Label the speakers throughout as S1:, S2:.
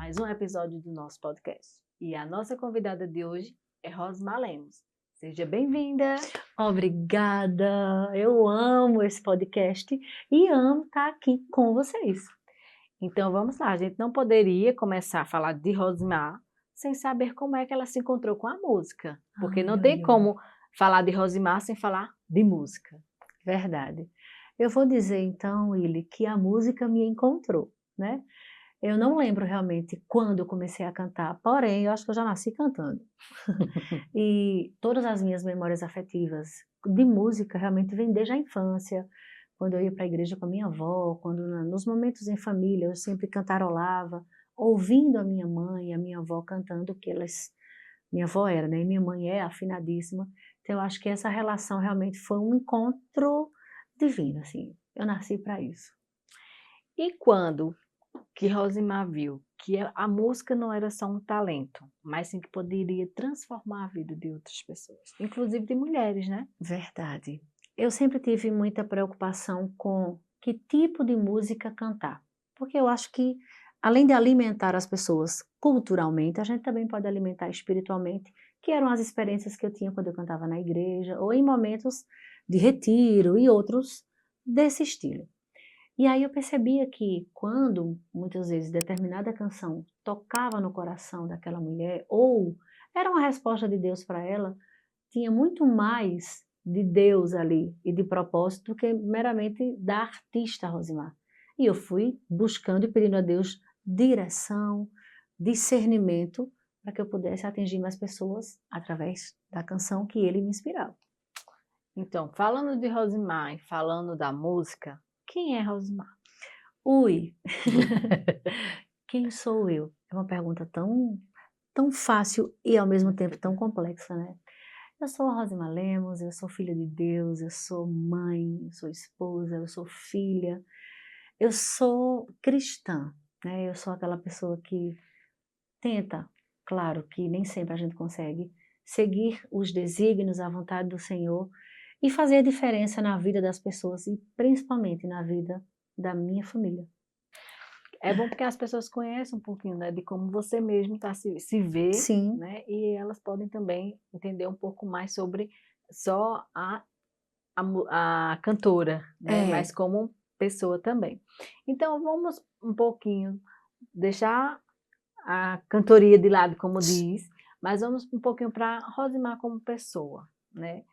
S1: mais um episódio do nosso podcast. E a nossa convidada de hoje é Rosmar Lemos. Seja bem-vinda!
S2: Obrigada! Eu amo esse podcast e amo estar aqui com vocês.
S1: Então vamos lá, a gente não poderia começar a falar de Rosmar sem saber como é que ela se encontrou com a música. Porque não tem como falar de Rosmar sem falar de música.
S2: Verdade. Eu vou dizer então, Willy, que a música me encontrou, né? Eu não lembro realmente quando eu comecei a cantar, porém, eu acho que eu já nasci cantando. E todas as minhas memórias afetivas de música realmente vêm desde a infância, quando eu ia para a igreja com a minha avó, nos momentos em família eu sempre cantarolava, ouvindo a minha mãe e a minha avó cantando, porque minha avó era, né? E minha mãe é afinadíssima. Então eu acho que essa relação realmente foi um encontro divino, assim. Eu nasci para isso.
S1: E quando que Rosmar viu que a música não era só um talento, mas sim que poderia transformar a vida de outras pessoas, inclusive de mulheres, né?
S2: Verdade. Eu sempre tive muita preocupação com que tipo de música cantar, porque eu acho que, além de alimentar as pessoas culturalmente, a gente também pode alimentar espiritualmente, que eram as experiências que eu tinha quando eu cantava na igreja, ou em momentos de retiro e outros desse estilo. E aí eu percebia que quando, muitas vezes, determinada canção tocava no coração daquela mulher, ou era uma resposta de Deus para ela, tinha muito mais de Deus ali e de propósito do que meramente da artista Rosmar. E eu fui buscando e pedindo a Deus direção, discernimento, para que eu pudesse atingir mais pessoas através da canção que ele me inspirava.
S1: Então, falando de Rosmar e falando da música, quem é Rosmar?
S2: Ui, quem sou eu? É uma pergunta tão fácil e ao mesmo tempo tão complexa, né? Eu sou a Rosmar Lemos, eu sou filha de Deus, eu sou mãe, eu sou esposa, eu sou filha, eu sou cristã, né? Eu sou aquela pessoa que tenta, claro que nem sempre a gente consegue, seguir os desígnios, a vontade do Senhor e fazer a diferença na vida das pessoas e principalmente na vida da minha família.
S1: É bom porque as pessoas conhecem um pouquinho, né, de como você mesmo se vê,
S2: Sim,
S1: né, e elas podem também entender um pouco mais sobre só a cantora, né,
S2: é,
S1: mas como pessoa também. Então vamos um pouquinho deixar a cantoria de lado, como diz, mas vamos um pouquinho para Rosmar como pessoa, né?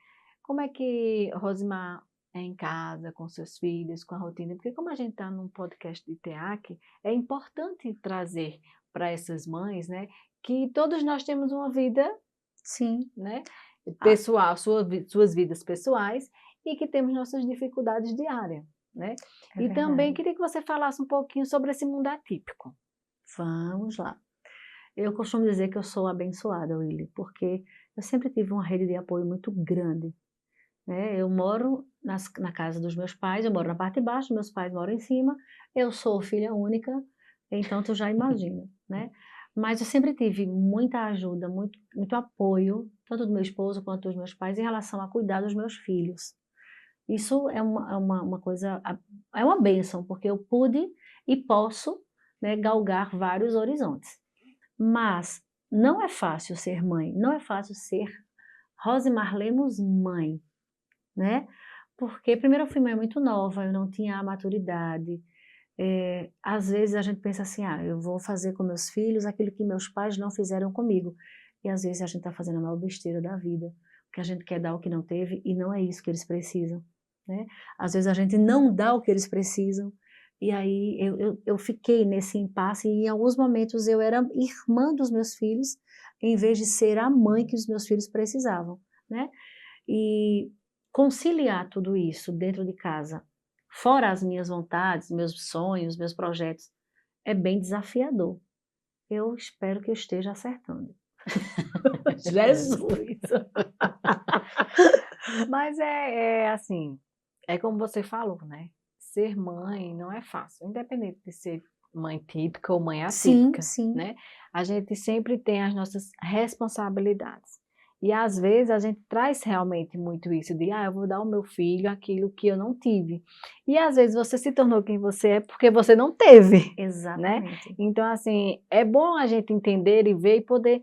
S1: Como é que Rosmar é em casa, com seus filhos, com a rotina? Porque como a gente está num podcast de TEAC, é importante trazer para essas mães, né, que todos nós temos uma vida,
S2: sim.
S1: né,
S2: Ah,
S1: pessoal, suas vidas pessoais, e que temos nossas dificuldades diárias, né?
S2: é
S1: E também
S2: verdade.
S1: queria que você falasse um pouquinho sobre esse mundo atípico.
S2: Vamos lá. Eu costumo dizer que eu sou abençoada, Willy, porque eu sempre tive uma rede de apoio muito grande, né? Eu moro na casa dos meus pais, eu moro na parte de baixo, meus pais moram em cima, eu sou filha única, então tu já imagina, né? Mas eu sempre tive muita ajuda, muito apoio, tanto do meu esposo quanto dos meus pais, em relação a cuidar dos meus filhos. Isso é uma coisa, é uma bênção, porque eu pude e posso, né, galgar vários horizontes. Mas não é fácil ser mãe, não é fácil ser Rosmar Lemos mãe, né? Porque primeiro eu fui mãe muito nova, eu não tinha a maturidade. Às vezes a gente pensa assim, eu vou fazer com meus filhos aquilo que meus pais não fizeram comigo. E às vezes a gente está fazendo a maior besteira da vida, porque a gente quer dar o que não teve e não é isso que eles precisam, né? Às vezes a gente não dá o que eles precisam, e aí eu fiquei nesse impasse e em alguns momentos eu era irmã dos meus filhos, em vez de ser a mãe que os meus filhos precisavam, né? E conciliar tudo isso dentro de casa, fora as minhas vontades, meus sonhos, meus projetos, é bem desafiador. Eu espero que eu esteja acertando. Jesus!
S1: Mas é assim, é como você falou, né? Ser mãe não é fácil, independente de ser mãe típica ou mãe
S2: Sim,
S1: atípica,
S2: sim,
S1: né? A gente sempre tem as nossas responsabilidades. E às vezes a gente traz realmente muito isso de, eu vou dar ao meu filho aquilo que eu não tive. E às vezes você se tornou quem você é porque você não teve, né?
S2: Exatamente.
S1: Então, assim, é bom a gente entender e ver e poder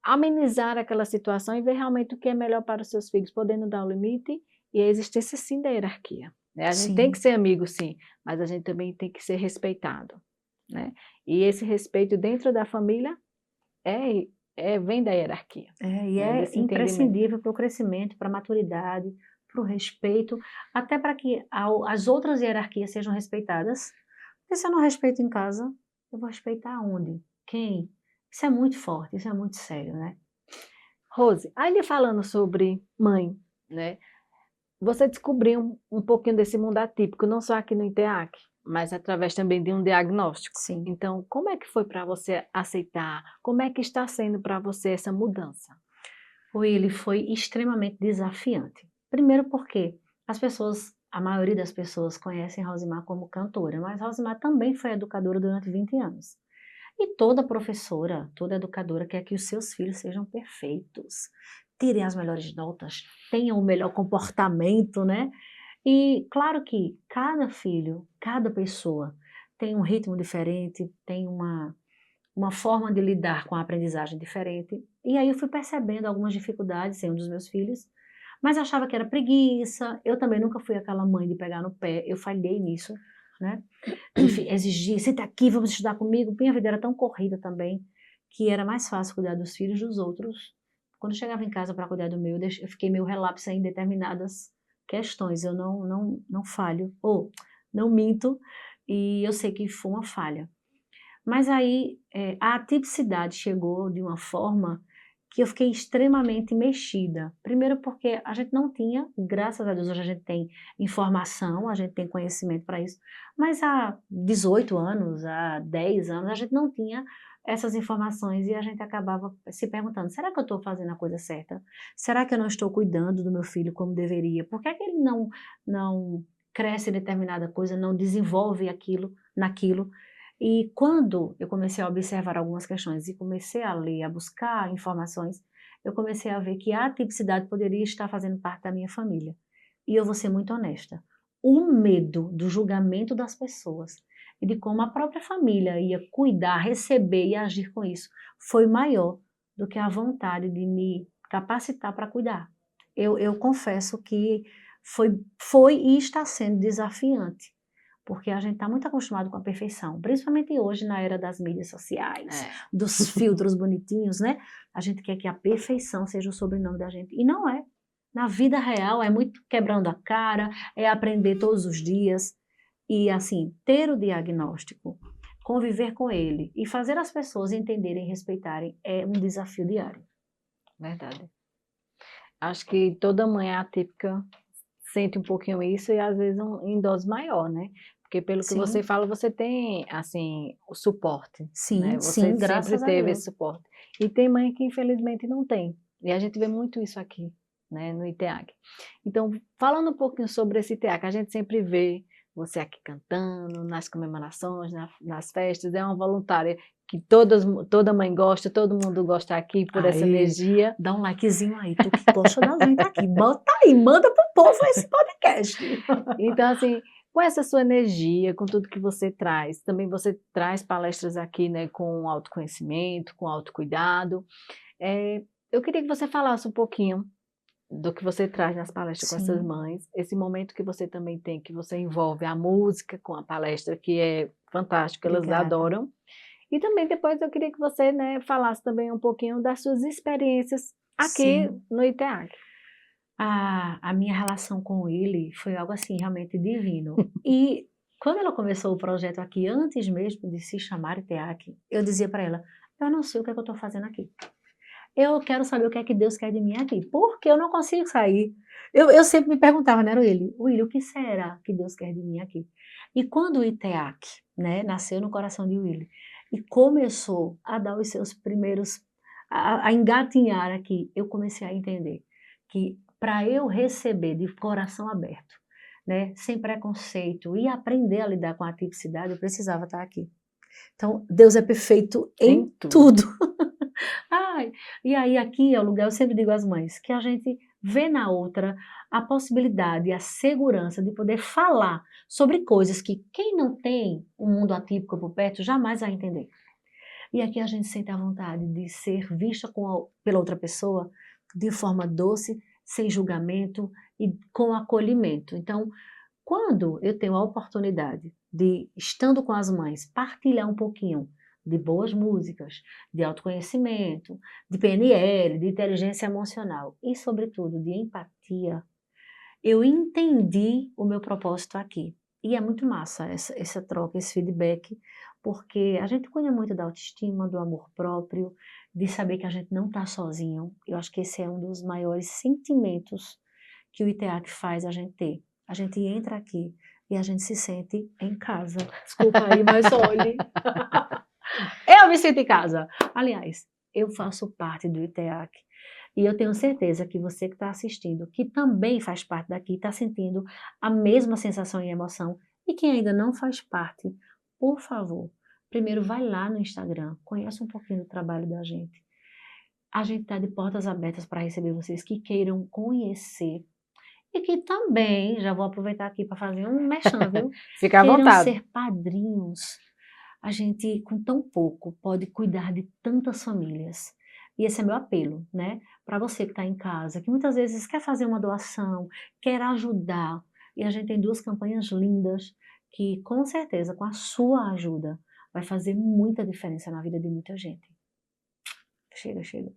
S1: amenizar aquela situação e ver realmente o que é melhor para os seus filhos, podendo dar o limite e a existência sim da hierarquia, né? A gente tem que
S2: Sim.
S1: ser amigo sim, mas a gente também tem que ser respeitado, né? E esse respeito dentro da família vem da hierarquia,
S2: E
S1: né?
S2: é
S1: Desse entendimento.
S2: imprescindível para o crescimento, para a maturidade, para o respeito, até para que as outras hierarquias sejam respeitadas. Porque se eu não respeito em casa, eu vou respeitar onde? Quem? Isso é muito forte, isso é muito sério, né?
S1: Rose, ainda falando sobre mãe, né? Você descobriu um pouquinho desse mundo atípico, não só aqui no INTEAC, mas através também de um diagnóstico.
S2: Sim.
S1: Então, como é que foi para você aceitar? Como é que está sendo para você essa mudança?
S2: Ele foi extremamente desafiante. Primeiro porque a maioria das pessoas conhecem Rosimar como cantora, mas Rosimar também foi educadora durante 20 anos. E toda professora, toda educadora quer que os seus filhos sejam perfeitos, tirem as melhores notas, tenham o melhor comportamento, né? E claro que cada filho, cada pessoa tem um ritmo diferente, tem uma forma de lidar com a aprendizagem diferente. E aí eu fui percebendo algumas dificuldades em um dos meus filhos, mas achava que era preguiça. Eu também nunca fui aquela mãe de pegar no pé, eu falhei nisso, né? De exigir, senta aqui, vamos estudar comigo. Minha vida era tão corrida também, que era mais fácil cuidar dos filhos dos outros. Quando eu chegava em casa para cuidar do meu, eu fiquei meio relapsa em determinadas questões. Eu não falho, ou não minto, e eu sei que foi uma falha. Mas aí a atipicidade chegou de uma forma que eu fiquei extremamente mexida. Primeiro porque a gente não tinha, graças a Deus hoje a gente tem informação, a gente tem conhecimento para isso, mas há 18 anos, há 10 anos, a gente não tinha essas informações e a gente acabava se perguntando, será que eu estou fazendo a coisa certa? Será que eu não estou cuidando do meu filho como deveria? Por que é que ele não cresce em determinada coisa, não desenvolve aquilo, naquilo? E quando eu comecei a observar algumas questões e comecei a ler, a buscar informações, eu comecei a ver que a atipicidade poderia estar fazendo parte da minha família. E eu vou ser muito honesta. O medo do julgamento das pessoas e de como a própria família ia cuidar, receber e agir com isso foi maior do que a vontade de me capacitar para cuidar. Eu confesso que foi e está sendo desafiante porque a gente está muito acostumado com a perfeição, principalmente hoje na era das mídias sociais, dos filtros bonitinhos, né? A gente quer que a perfeição seja o sobrenome da gente, e não é. Na vida real é muito quebrando a cara, é aprender todos os dias, e assim, ter o diagnóstico, conviver com ele e fazer as pessoas entenderem e respeitarem é um desafio diário.
S1: Verdade. Acho que toda mãe atípica sente um pouquinho isso e às vezes em dose maior, né? Porque pelo que você
S2: Sim,
S1: fala, você tem, assim, o suporte, né?
S2: sim,
S1: Você
S2: sim,
S1: sempre
S2: graças a
S1: teve esse
S2: Deus.
S1: suporte. E tem mãe que infelizmente não tem. E a gente vê muito isso aqui, né, no ITEAC. Então, falando um pouquinho sobre esse ITEAC, a gente sempre vê você aqui cantando, nas comemorações, nas festas, é uma voluntária que toda mãe gosta, todo mundo gosta aqui por essa
S2: Aí,
S1: energia.
S2: dá um likezinho aí, tu que gosta da gente aqui, bota aí, manda pro povo esse podcast.
S1: Então, assim, com essa sua energia, com tudo que você traz, também você traz palestras aqui, né, com autoconhecimento, com autocuidado. Eu queria que você falasse um pouquinho do que você traz nas palestras com essas
S2: Sim,
S1: mães, esse momento que você também tem, que você envolve a música com a palestra, que é fantástico, elas
S2: obrigada.
S1: adoram. E também depois eu queria que você, né, falasse também um pouquinho das suas experiências aqui
S2: Sim,
S1: no ITEAC.
S2: a minha relação com ele foi algo assim realmente divino. E quando ela começou o projeto aqui, antes mesmo de se chamar ITEAC, eu dizia para ela, eu não sei o que é que eu estou fazendo aqui. Eu quero saber o que é que Deus quer de mim aqui, porque eu não consigo sair. Eu sempre me perguntava, né, Willy, o que será que Deus quer de mim aqui? E quando o ITEAC, né, nasceu no coração de Willy, e começou a dar os seus primeiros, a engatinhar aqui, eu comecei a entender que para eu receber de coração aberto, né, sem preconceito, e aprender a lidar com a atipicidade, eu precisava estar aqui. Então, Deus é perfeito
S1: Em
S2: em
S1: tudo.
S2: tudo. Ai, e aí aqui é o lugar, eu sempre digo às mães, que a gente vê na outra a possibilidade, a segurança de poder falar sobre coisas que quem não tem um mundo atípico por perto jamais vai entender. E aqui a gente sente a vontade de ser vista pela outra pessoa de forma doce, sem julgamento e com acolhimento. Então, quando eu tenho a oportunidade de, estando com as mães, partilhar um pouquinho de boas músicas, de autoconhecimento, de PNL, de inteligência emocional e, sobretudo, de empatia, eu entendi o meu propósito aqui. E é muito massa essa troca, esse feedback, porque a gente cuida muito da autoestima, do amor próprio, de saber que a gente não está sozinho. Eu acho que esse é um dos maiores sentimentos que o ITEAC faz a gente ter. A gente entra aqui e a gente se sente em casa. Desculpa aí, mas olhe. Eu me sinto em casa. Aliás, eu faço parte do ITEAC. E eu tenho certeza que você que está assistindo, que também faz parte daqui, está sentindo a mesma sensação e emoção. E quem ainda não faz parte, por favor, primeiro vai lá no Instagram, conhece um pouquinho do trabalho da gente. A gente está de portas abertas para receber vocês que queiram conhecer e que também, já vou aproveitar aqui para fazer um merchan, viu?
S1: Fica à
S2: Queiram
S1: vontade.
S2: ser padrinhos. A gente, com tão pouco, pode cuidar de tantas famílias. E esse é meu apelo, né? Para você que está em casa, que muitas vezes quer fazer uma doação, quer ajudar. E a gente tem duas campanhas lindas que, com certeza, com a sua ajuda, vai fazer muita diferença na vida de muita gente. Chega, chega.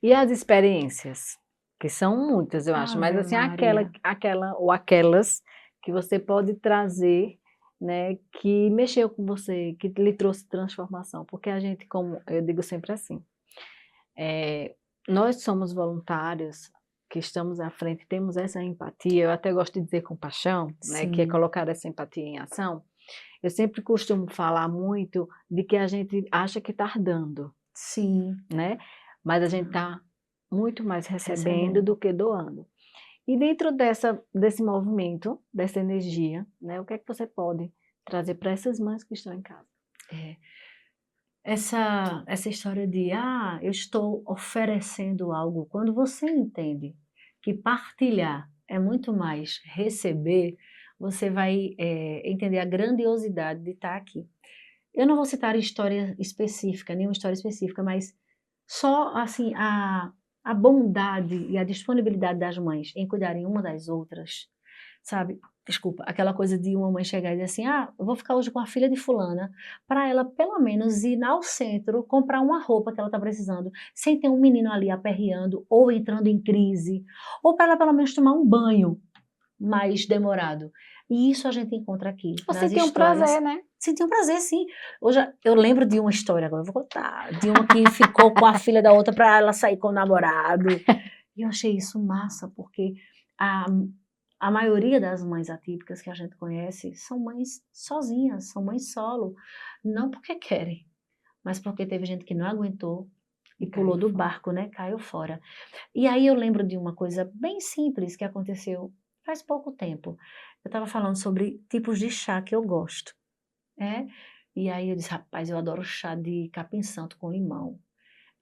S1: E as experiências? Que são muitas, eu acho, mas
S2: Ave
S1: assim,
S2: Maria.
S1: aquela ou aquelas que você pode trazer, né, que mexeu com você, que lhe trouxe transformação, porque a gente, como eu digo sempre assim, nós somos voluntários, que estamos à frente, temos essa empatia, eu até gosto de dizer compaixão, né, que é
S2: Sim,
S1: colocar essa empatia em ação. Eu sempre costumo falar muito de que a gente acha que está dando,
S2: sim,
S1: né? Mas a gente está muito mais recebendo
S2: recebendo.
S1: do que doando. E dentro desse movimento, dessa energia, né, o que é que você pode trazer para essas mães que estão em casa?
S2: É. Essa história de, eu estou oferecendo algo, quando você entende que partilhar é muito mais receber, você vai entender a grandiosidade de estar aqui. Eu não vou citar história específica, nenhuma história específica, mas só assim a bondade e a disponibilidade das mães em cuidarem uma das outras, sabe? Desculpa, aquela coisa de uma mãe chegar e dizer assim, eu vou ficar hoje com a filha de fulana, para ela pelo menos ir ao centro, comprar uma roupa que ela está precisando, sem ter um menino ali aperreando ou entrando em crise, ou para ela pelo menos tomar um banho mais demorado. E isso a gente encontra aqui,
S1: Você
S2: nas
S1: tem um
S2: histórias.
S1: prazer, né?
S2: Senti um prazer, sim. Hoje eu lembro de uma história agora, eu vou contar, de uma que ficou com a filha da outra para ela sair com o namorado. E eu achei isso massa, porque a, a maioria das mães atípicas que a gente conhece são mães sozinhas, são mães solo. Não porque querem, mas porque teve gente que não aguentou e pulou do barco, né? Caiu fora. E aí eu lembro de uma coisa bem simples que aconteceu faz pouco tempo. Eu estava falando sobre tipos de chá que eu gosto, né? E aí eu disse, rapaz, eu adoro chá de capim-santo com limão.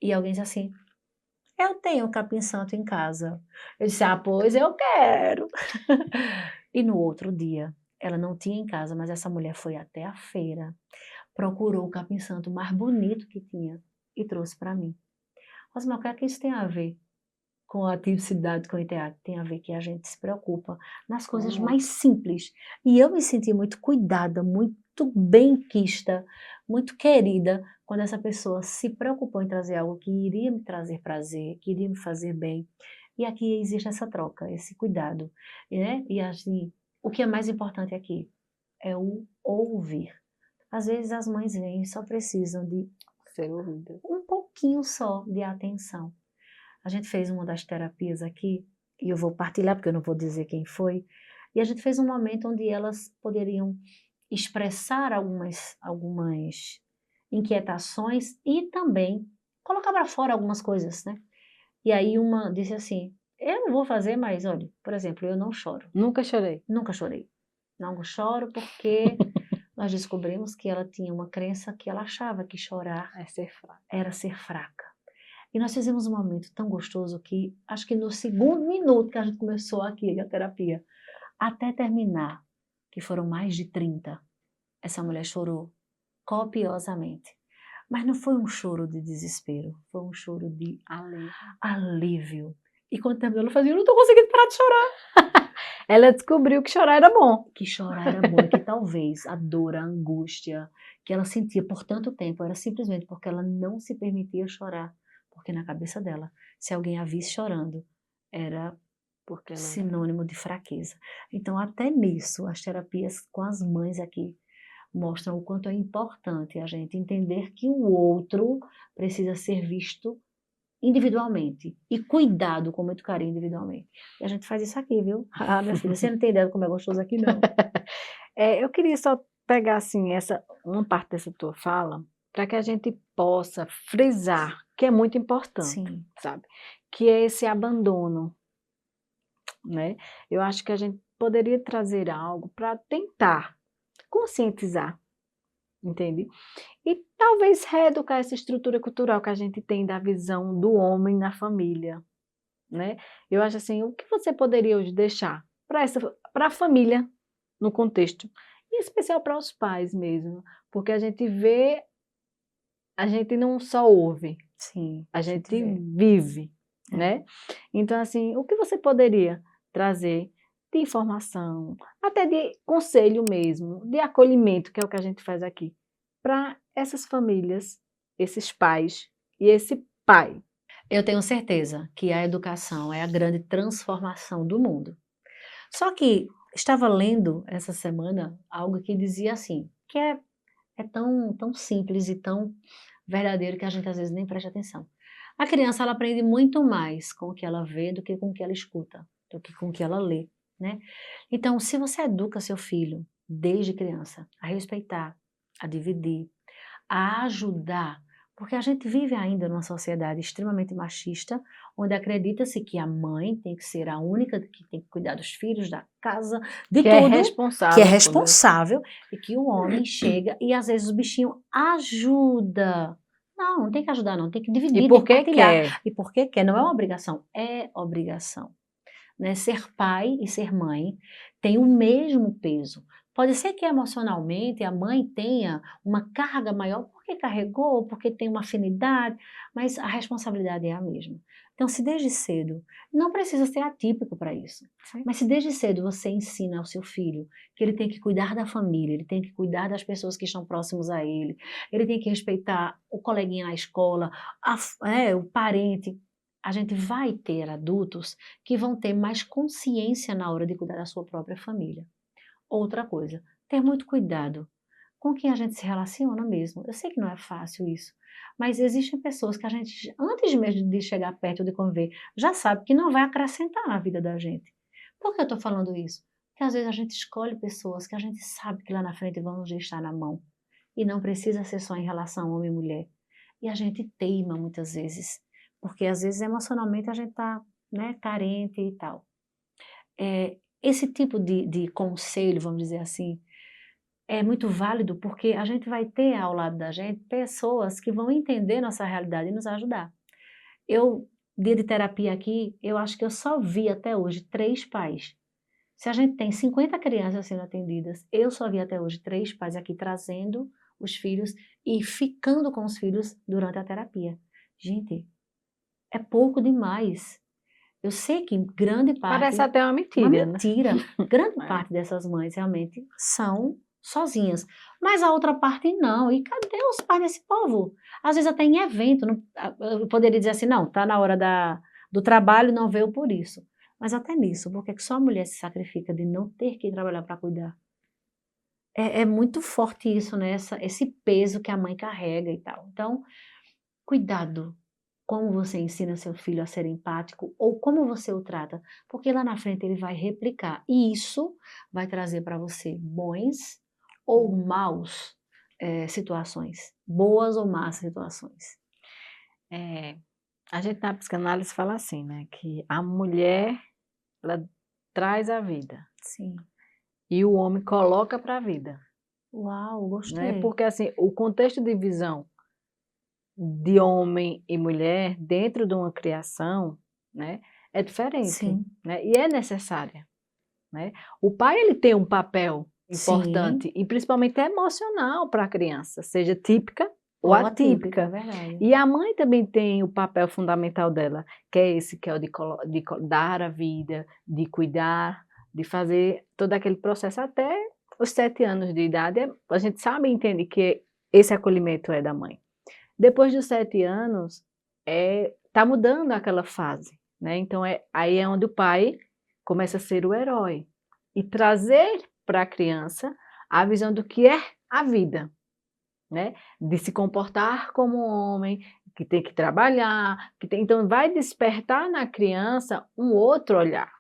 S2: E alguém disse assim, eu tenho capim-santo em casa. Eu disse, pois eu quero. E no outro dia, ela não tinha em casa, mas essa mulher foi até a feira, procurou o capim-santo mais bonito que tinha e trouxe para mim. Mas, o que é que isso tem a ver com a atividade com o teatro? Tem a ver que a gente se preocupa nas coisas mais simples. E eu me senti muito cuidada, muito bem-quista, muito querida, quando essa pessoa se preocupou em trazer algo que iria me trazer prazer, que iria me fazer bem. E aqui existe essa troca, esse cuidado, né? E assim, o que é mais importante aqui é o ouvir. Às vezes as mães vêm e só precisam de
S1: Ser ouvido.
S2: um pouquinho só de atenção. A gente fez uma das terapias aqui, e eu vou partilhar porque eu não vou dizer quem foi, e a gente fez um momento onde elas poderiam expressar algumas inquietações e também colocar para fora algumas coisas, né? E aí uma disse assim, eu não vou fazer, mas olha, por exemplo, eu não choro.
S1: Nunca chorei.
S2: Nunca chorei. Não choro porque nós descobrimos que ela tinha uma crença que ela achava que chorar
S1: É ser fraco.
S2: era ser fraca. E nós fizemos um momento tão gostoso que, acho que no segundo minuto que a gente começou aqui a terapia, até terminar, que foram mais de 30, essa mulher chorou copiosamente. Mas não foi um choro de desespero, foi um choro de alívio. E quando terminou, ela fazia, eu não estou conseguindo parar de chorar.
S1: Ela descobriu que chorar era bom.
S2: Que chorar era bom, e que talvez a dor, a angústia que ela sentia por tanto tempo era simplesmente porque ela não se permitia chorar. Porque na cabeça dela, se alguém a visse chorando, era
S1: Porque ela...
S2: sinônimo de fraqueza. Então, até nisso, as terapias com as mães aqui mostram o quanto é importante a gente entender que o outro precisa ser visto individualmente e cuidado com muito carinho individualmente. E a gente faz isso aqui, viu? Ah, minha filha, você não tem ideia de como é gostoso aqui, não.
S1: Eu queria só pegar assim, uma parte dessa tua fala, para que a gente possa frisar, que é muito importante,
S2: Sim.
S1: sabe? Que é esse abandono, né? Eu acho que a gente poderia trazer algo para tentar conscientizar, entende? E talvez reeducar essa estrutura cultural que a gente tem da visão do homem na família, né? Eu acho assim, o que você poderia hoje deixar para a família no contexto, em especial para os pais mesmo, porque a gente vê, a gente não só ouve,
S2: Sim,
S1: a gente vive, né? Então assim, o que você poderia trazer de informação, até de conselho mesmo, de acolhimento, que é o que a gente faz aqui, para essas famílias, esses pais e esse pai?
S2: Eu tenho certeza que a educação é a grande transformação do mundo. Só que estava lendo essa semana algo que dizia assim, que é tão simples e tão verdadeiro que a gente às vezes nem presta atenção. A criança ela aprende muito mais com o que ela vê do que com o que ela escuta, do que com o que ela lê, né? Então, se você educa seu filho desde criança a respeitar, a dividir, a ajudar, porque a gente vive ainda numa sociedade extremamente machista, onde acredita-se que a mãe tem que ser a única que tem que cuidar dos filhos, da casa, de
S1: Que é
S2: tudo,
S1: responsável.
S2: que é responsável, e que o homem chega e às vezes o bichinho ajuda. Não, não tem que ajudar não, tem que dividir,
S1: E
S2: tem que
S1: porque
S2: partilhar.
S1: quer.
S2: E porque quer, não é uma obrigação, é obrigação, né? Ser pai e ser mãe tem o mesmo peso. Pode ser que emocionalmente a mãe tenha uma carga maior porque carregou, porque tem uma afinidade, mas a responsabilidade é a mesma. Então, se desde cedo, não precisa ser atípico para isso,
S1: Sim.
S2: mas se desde cedo você ensina ao seu filho que ele tem que cuidar da família, ele tem que cuidar das pessoas que estão próximos a ele tem que respeitar o coleguinha na escola, o parente, a gente vai ter adultos que vão ter mais consciência na hora de cuidar da sua própria família. Outra coisa, ter muito cuidado com quem a gente se relaciona mesmo. Eu sei que não é fácil isso, mas existem pessoas que a gente, antes mesmo de chegar perto de conviver, já sabe que não vai acrescentar na vida da gente. Por que eu estou falando isso? Porque às vezes a gente escolhe pessoas que a gente sabe que lá na frente vão nos deixar na mão. E não precisa ser só em relação homem e mulher. E a gente teima muitas vezes, porque às vezes emocionalmente a gente está, né, carente e tal. Esse tipo de conselho, vamos dizer assim, é muito válido porque a gente vai ter ao lado da gente pessoas que vão entender nossa realidade e nos ajudar. Dia de terapia aqui, eu acho que eu só vi até hoje 3 pais. Se a gente tem 50 crianças sendo atendidas, eu só vi até hoje 3 pais aqui trazendo os filhos e ficando com os filhos durante a terapia. Gente, é pouco demais. Eu sei que grande parte...
S1: Parece até uma
S2: Uma
S1: mentira, né?
S2: mentira. Grande
S1: É.
S2: parte dessas mães realmente são sozinhas. Mas a outra parte não. E cadê os pais desse povo? Às vezes até em evento. Eu poderia dizer assim, não, tá na hora do trabalho, não veio por isso. Mas até nisso, porque que só a mulher se sacrifica de não ter que ir trabalhar para cuidar. É muito forte isso, né? Esse peso que a mãe carrega e tal. Então, cuidado como você ensina seu filho a ser empático ou como você o trata, porque lá na frente ele vai replicar e isso vai trazer para você bons ou maus situações, boas ou más situações.
S1: A gente na psicanálise fala assim, né? Que a mulher, ela traz a vida
S2: Sim,
S1: e o homem coloca para a vida.
S2: Uau,
S1: né?
S2: gostei.
S1: Porque assim, o contexto de visão de homem e mulher dentro de uma criação, né, é diferente,
S2: Sim,
S1: né? E é necessária, né? O pai ele tem um papel
S2: sim.
S1: importante e principalmente emocional para a criança, seja típica ou
S2: Ou atípica, é
S1: atípica.
S2: verdade.
S1: E a mãe também tem o papel fundamental dela, que é esse, que é o de dar a vida, de cuidar, de fazer todo aquele processo até os 7 anos de idade. A gente sabe e entende que esse acolhimento é da mãe. Depois dos 7 anos, tá mudando aquela fase, né? Então aí é onde o pai começa a ser o herói e trazer para a criança a visão do que é a vida, né? De se comportar como um homem, que tem que trabalhar, então vai despertar na criança um outro olhar.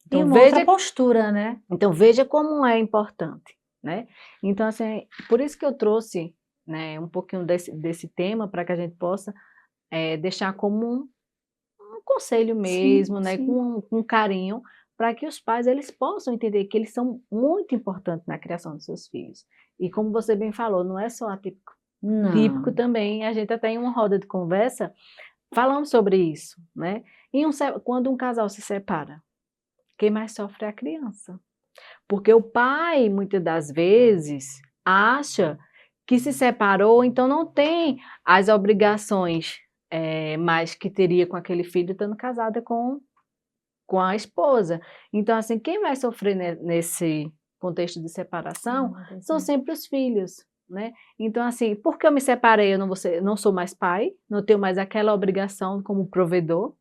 S2: E
S1: Então
S2: uma outra
S1: veja,
S2: postura, né?
S1: então veja como é importante, né? Então assim, por isso que eu trouxe, né, um pouquinho desse tema para que a gente possa deixar como um conselho
S2: Sim,
S1: mesmo, né,
S2: sim.
S1: com carinho, para que os pais eles possam entender que eles são muito importantes na criação dos seus filhos. E como você bem falou, não é só atípico, típico
S2: Não.
S1: também. A gente até em uma roda de conversa falamos sobre isso, né? Quando um casal se separa, quem mais sofre é a criança. Porque o pai, muitas das vezes, acha que se separou, então não tem as obrigações mais que teria com aquele filho estando casada com a esposa. Então, assim, quem vai sofrer nesse contexto de separação são
S2: Pois
S1: sempre os filhos, né? Então, assim, porque eu me separei, eu não sou mais pai, não tenho mais aquela obrigação como provedor.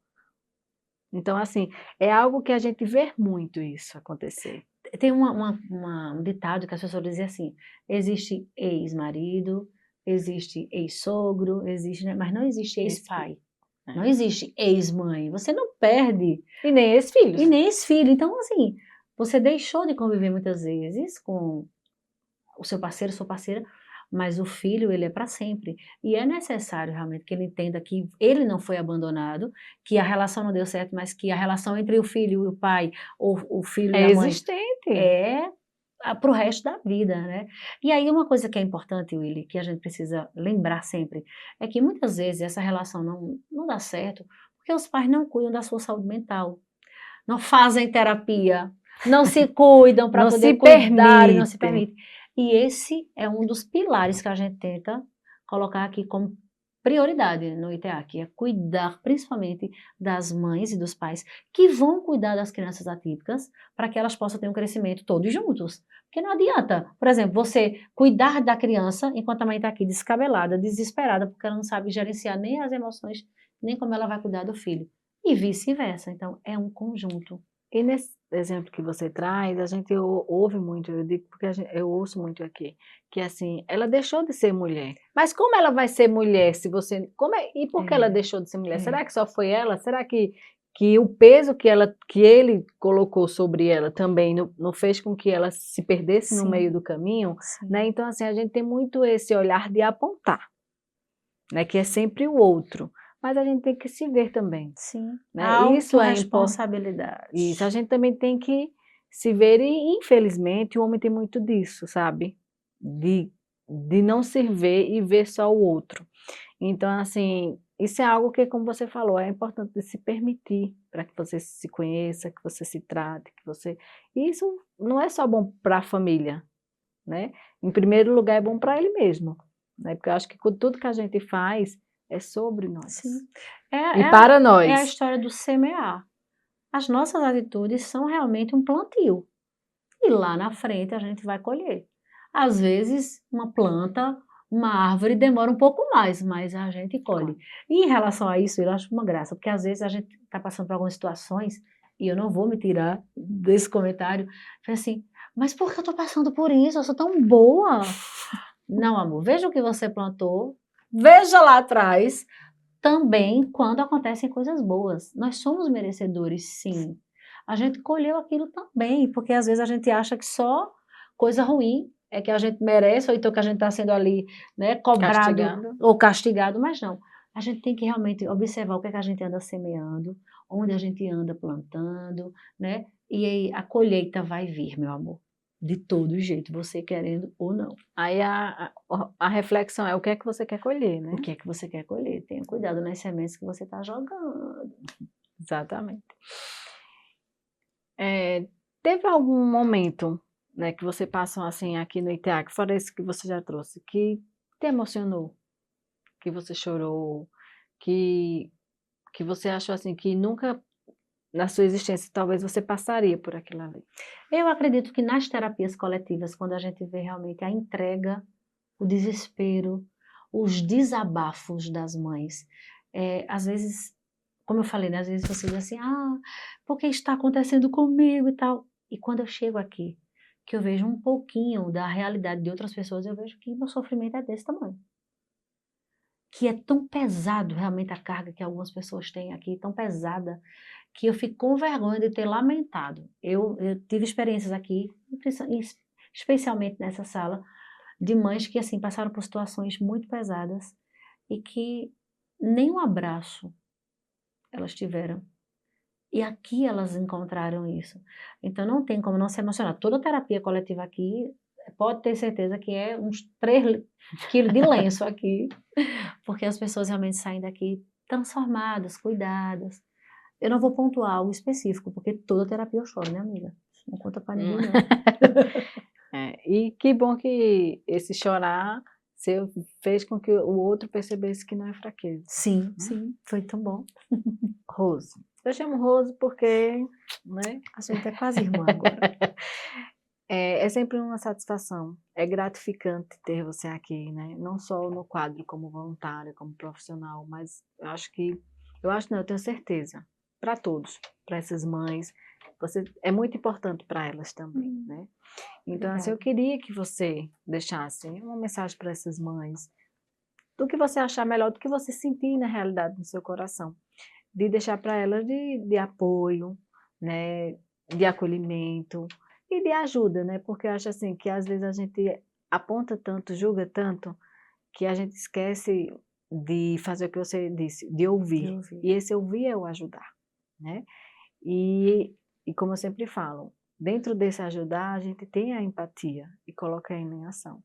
S1: Então, assim, é algo que a gente vê muito isso acontecer.
S2: tem um ditado que as pessoas dizem assim: existe ex-marido, existe ex-sogro, existe, né, mas não existe
S1: Esse filho,
S2: ex-pai, não
S1: né?
S2: existe ex-mãe. Você não perde,
S1: E nem esses filhos.
S2: e nem ex-filho. Então, assim, você deixou de conviver muitas vezes com o seu parceiro, sua parceira, mas o filho, ele é para sempre. E é necessário realmente que ele entenda que ele não foi abandonado, que a relação não deu certo, mas que a relação entre o filho e o pai, ou o filho e
S1: É
S2: a mãe,
S1: existente.
S2: é para o resto da vida, né? E aí uma coisa que é importante, Willy, que a gente precisa lembrar sempre, é que muitas vezes essa relação não dá certo porque os pais não cuidam da sua saúde mental, não fazem terapia, não se cuidam para
S1: Não se
S2: poder cuidar e não se
S1: permitem.
S2: permite. E esse é um dos pilares que a gente tenta colocar aqui como prioridade no ITA, que é cuidar principalmente das mães e dos pais que vão cuidar das crianças atípicas para que elas possam ter um crescimento todos juntos. Porque não adianta, por exemplo, você cuidar da criança enquanto a mãe está aqui descabelada, desesperada, porque ela não sabe gerenciar nem as emoções, nem como ela vai cuidar do filho. E vice-versa. Então, é um conjunto.
S1: E nesse exemplo que você traz, a gente ouve muito, eu digo porque eu ouço muito aqui, que assim, ela deixou de ser mulher. Mas como ela vai ser mulher se você. E por que ela
S2: É,
S1: deixou de ser mulher?
S2: é.
S1: Será que só foi ela? Será que o peso que ele colocou sobre ela também não fez com que ela se perdesse no meio
S2: Sim,
S1: do caminho? Né?
S2: sim,
S1: Então, assim, a gente tem muito esse olhar de apontar, né? Que é sempre o outro. Mas a gente tem que se ver também.
S2: sim.
S1: Né? Isso é importante. Isso, a
S2: Autorresponsabilidade.
S1: gente também tem que se ver, e infelizmente o homem tem muito disso, sabe? De não se ver e ver só o outro. Então, assim, isso é algo que, como você falou, é importante de se permitir para que você se conheça, que você se trate, que você. E isso não é só bom para a família, né? Em primeiro lugar, é bom para ele mesmo, né? Porque eu acho que tudo que a gente faz é sobre nós
S2: Sim. É,
S1: e
S2: é, a,
S1: para
S2: é a
S1: nós.
S2: história do semear. As nossas atitudes são realmente um plantio. E lá na frente a gente vai colher. Às vezes, uma planta, uma árvore demora um pouco mais, mas a gente colhe. E em relação a isso, eu acho uma graça, porque às vezes a gente está passando por algumas situações, e eu não vou me tirar desse comentário, fala assim, mas por que eu estou passando por isso? Eu sou tão boa. Não, amor, veja o que você plantou, veja lá atrás, também quando acontecem coisas boas. Nós somos merecedores, sim. A gente colheu aquilo também, porque às vezes a gente acha que só coisa ruim é que a gente merece, ou então que a gente está sendo ali, né, cobrado
S1: Castigado.
S2: ou castigado, mas não. A gente tem que realmente observar o que é que a gente anda semeando, onde a gente anda plantando, né? E aí a colheita vai vir, meu amor. de todo jeito, você querendo ou não.
S1: Aí a reflexão é o que é que você quer colher, né?
S2: O que é que você quer colher? Tenha cuidado nas sementes que você está jogando.
S1: Exatamente. Teve algum momento, né, que você passou assim aqui no ITA, que fora esse que você já trouxe, que te emocionou, que você chorou, que você achou assim que nunca na sua existência talvez você passaria por aquilo ali?
S2: Eu acredito que nas terapias coletivas, quando a gente vê realmente a entrega, o desespero, os desabafos das mães, às vezes, como eu falei, né, às vezes você diz assim, por que está acontecendo comigo e tal. E quando eu chego aqui, que eu vejo um pouquinho da realidade de outras pessoas, eu vejo que meu sofrimento é desse tamanho. Que é tão pesado realmente a carga que algumas pessoas têm aqui, tão pesada, que eu fico com vergonha de ter lamentado. Eu tive experiências aqui, especialmente nessa sala, de mães que assim passaram por situações muito pesadas e que nem um abraço elas tiveram. E aqui elas encontraram isso. Então não tem como não se emocionar. Toda terapia coletiva aqui, pode ter certeza que é uns 3 quilos de lenço aqui, porque as pessoas realmente saem daqui transformadas, cuidadas. Eu não vou pontuar algo específico, porque toda terapia eu choro, né, amiga? Não conta pra ninguém, não.
S1: E que bom que esse chorar fez com que o outro percebesse que não é fraqueza.
S2: Sim, sim, foi tão bom.
S1: Rose. Eu chamo Rose porque, né?
S2: A gente é quase irmã agora.
S1: É sempre uma satisfação, é gratificante ter você aqui, né? Não só no quadro como voluntária, como profissional, mas eu tenho certeza, para todos, para essas mães, você é muito importante para elas também, né? Então, assim, eu queria que você deixasse uma mensagem para essas mães, do que você achar melhor, do que você sentir na realidade no seu coração, de deixar para elas de apoio, né? De acolhimento, e de ajuda, né? Porque eu acho assim que às vezes a gente aponta tanto, julga tanto, que a gente esquece de fazer o que você disse, de ouvir. E esse ouvir é o ajudar, né? E como eu sempre falo, dentro desse ajudar, a gente tem a empatia e coloca em ação.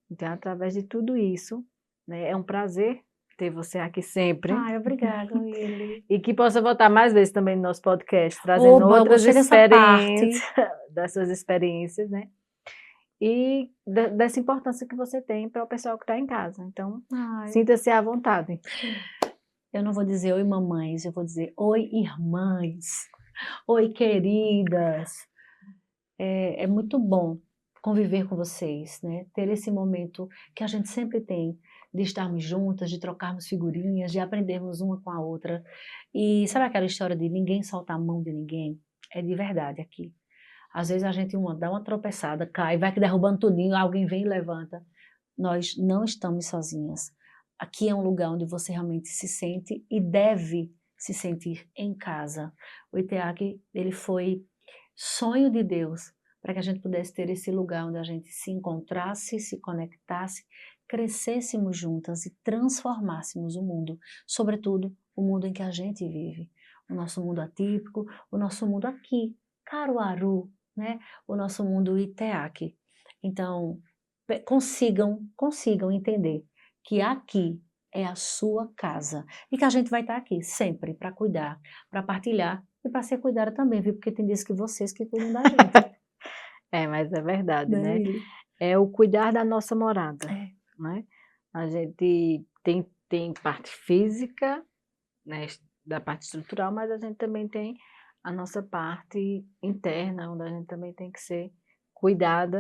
S1: Então, através de tudo isso, né, é um prazer ter você aqui sempre.
S2: Ai, obrigada, Willy.
S1: E que possa voltar mais vezes também no nosso podcast, trazendo outras experiências, das suas experiências, né? E dessa importância que você tem para o pessoal que está em casa. Então, sinta-se à vontade.
S2: Eu não vou dizer oi, mamães, eu vou dizer oi, irmãs. Oi, queridas. É muito bom conviver com vocês, né? Ter esse momento que a gente sempre tem de estarmos juntas, de trocarmos figurinhas, de aprendermos uma com a outra. E sabe aquela história de ninguém solta a mão de ninguém? É de verdade aqui. Às vezes a gente dá uma tropeçada, cai, vai que derrubando tudinho, alguém vem e levanta. Nós não estamos sozinhas. Aqui é um lugar onde você realmente se sente e deve se sentir em casa. O ITEAC, ele foi sonho de Deus para que a gente pudesse ter esse lugar onde a gente se encontrasse, se conectasse, crescêssemos juntas e transformássemos o mundo, sobretudo o mundo em que a gente vive, o nosso mundo atípico, o nosso mundo aqui, Caruaru, né? O nosso mundo ITEAC. Então, consigam entender que aqui é a sua casa e que a gente vai estar aqui sempre para cuidar, para partilhar e para ser cuidada também, viu? Porque tem dias que vocês que cuidam da gente.
S1: Mas é verdade, né? É o cuidar da nossa morada, né? A gente tem parte física, né, da parte estrutural, mas a gente também tem a nossa parte interna, onde a gente também tem que ser cuidada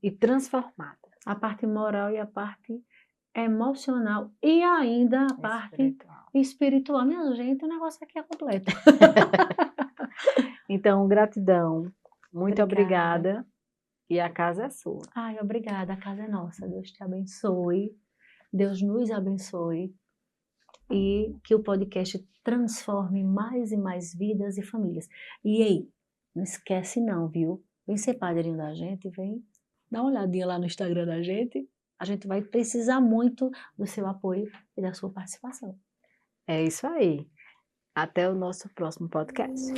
S1: e transformada.
S2: A parte moral e a parte emocional e ainda a parte espiritual. Minha gente, o negócio aqui é completo.
S1: Então, gratidão. Muito obrigada. E a casa é sua.
S2: Ai, obrigada. A casa é nossa. Deus te abençoe. Deus nos abençoe. E que o podcast transforme mais e mais vidas e famílias. E aí, não esquece não, viu? Vem ser padrinho da gente, vem dar uma olhadinha lá no Instagram da gente. A gente vai precisar muito do seu apoio e da sua participação.
S1: É isso aí. Até o nosso próximo podcast.